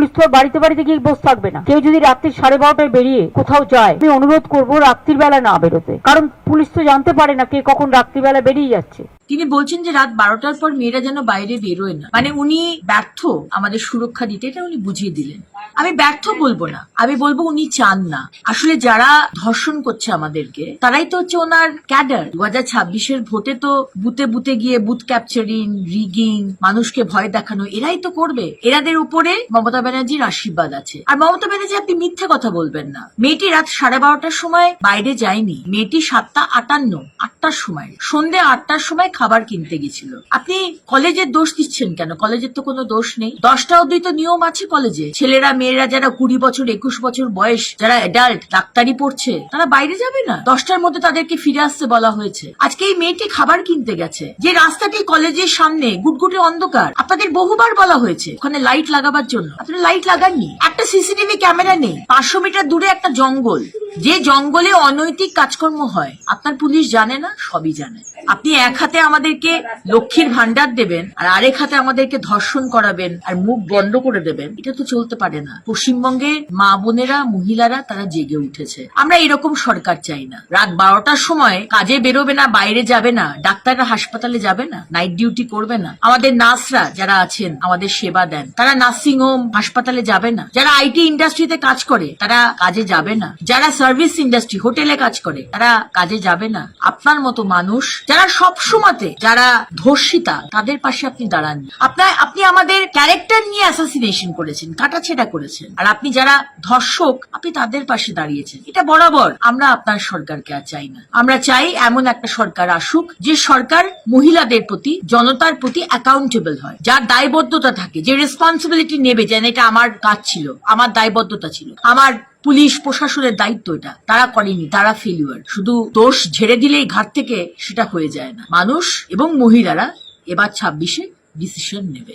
Police তো বাড়িতে বাড়িতে গিয়ে বসে থাকবে না। কেউ যদি রাত্রি 12:30টায় বেরিয়ে কোথাও যায়, আমি অনুরোধ করবো রাত্রির বেলা না বেরোতে, কারণ পুলিশ তো জানতে পারে না কে কখন রাত্রিবেলা বেরিয়ে যাচ্ছে। তিনি বলছেন যে রাত 12টার পর মেয়েরা যেন বাইরে বেরোয় না, মানে উনি ব্যর্থ আমাদের সুরক্ষা দিতে, এটা উনি বুঝিয়ে দিলেন। আমি ব্যর্থ বলবো না, আমি বলবো উনি চান না। আসলে যারা ধর্ষণ করছে আমাদেরকে, তারাই তো হচ্ছে ওনার ক্যাডার। 2026-এর ভোটে তো বুথে বুথে গিয়ে বুথ ক্যাপচারিং, রিগিং, মানুষকে ভয় দেখানো, এরাই তো করবে। এরাদের উপরে মমতা ব্যানার্জির আশীর্বাদ আছে। আর মমতা ব্যানার্জি, আপনি মিথ্যে কথা বলবেন না। মেয়েটি রাত 12:30টার সময় বাইরে যায়নি, মেয়েটি 7:58-8টার সময়, সন্ধ্যে 8টার সময় খাবার কিনতে গেছিল। আপনি কলেজের দোষ দিচ্ছেন কেন? কলেজের তো কোনো দোষ নেই। 10টা অবধি তো নিয়ম আছে কলেজে। ছেলেরা মেয়েরা যারা 20 বছর 21 বছর বয়স, যারা অ্যাডাল্ট, ডাক্তারি পড়ছে, তারা বাইরে যাবে না? 10টার মধ্যে তাদেরকে ফিরে আসতে বলা হয়েছে। আজকে এই মেয়েটি খাবার কিনতে গেছে, যে রাস্তাটি কলেজের সামনে গুটগুটে অন্ধকার। আপনাদের বহুবার বলা হয়েছে ওখানে লাইট লাগাবার জন্য, আপনারা লাইট লাগাননি। একটা সিসিটিভি ক্যামেরা নেই। 500 মিটার দূরে একটা জঙ্গল, যে জঙ্গলে অনৈতিক কাজকর্ম হয়, আপনার পুলিশ জানে না? সবই জানে। আপনি এক হাতে আমাদেরকে লক্ষ্মীর ভান্ডার দেবেন আর আরেক হাতে আমাদেরকে ধর্ষণ করাবেন আর মুখ বন্ধ করে দেবেন, এটা তো চলতে পারে না। পশ্চিমবঙ্গের মা বোনেরা, মহিলারা তারা জেগে উঠেছে। আমরা এরকম সরকার চাই না। রাত 12টার সময় কাজে বেরোবে না, বাইরে যাবে না, ডাক্তাররা হাসপাতালে যাবে না, নাইট ডিউটি করবে না, আমাদের নার্সরা যারা আছেন আমাদের সেবা দেন, তারা নার্সিং হোম, হাসপাতালে যাবে না, যারা আইটি ইন্ডাস্ট্রিতে কাজ করে তারা কাজে যাবে না, যারা সার্ভিস ইন্ডাস্ট্রি, হোটেলে কাজ করে তারা কাজে যাবে না। আপনার মতো মানুষ যারা সব সময়তে, যারা ধর্ষিতা, তাদের পাশে আপনি দাঁড়ান। আপনি আমাদের ক্যারেক্টার নিয়ে অ্যাসাসিনেশন করেছেন, কাটাছেড়া করেছেন, আর আপনি যারা ধর্ষক, আপনি তাদের পাশে দাঁড়িয়েছেন। এটা বরাবর। আমরা আপনার সরকারকে আর চাই না। আমরা চাই এমন একটা সরকার আসুক, যে সরকার মহিলাদের প্রতি, জনতার প্রতি অ্যাকাউন্টেবল হয়, যার দায়বদ্ধতা থাকে, যে রেসপন্সিবিলিটি নেবে, যেন এটা আমার কাজ ছিল, আমার দায়বদ্ধতা ছিল, আমার পুলিশ প্রশাসনের দায়িত্ব এটা। তারা করেনি, তারা ফেলিওর। শুধু দোষ ঝেড়ে দিলেই ঘাট থেকে সেটা হয়ে যায় না। মানুষ এবং মহিলারা এবার 26-এ ডিসিশন নেবে।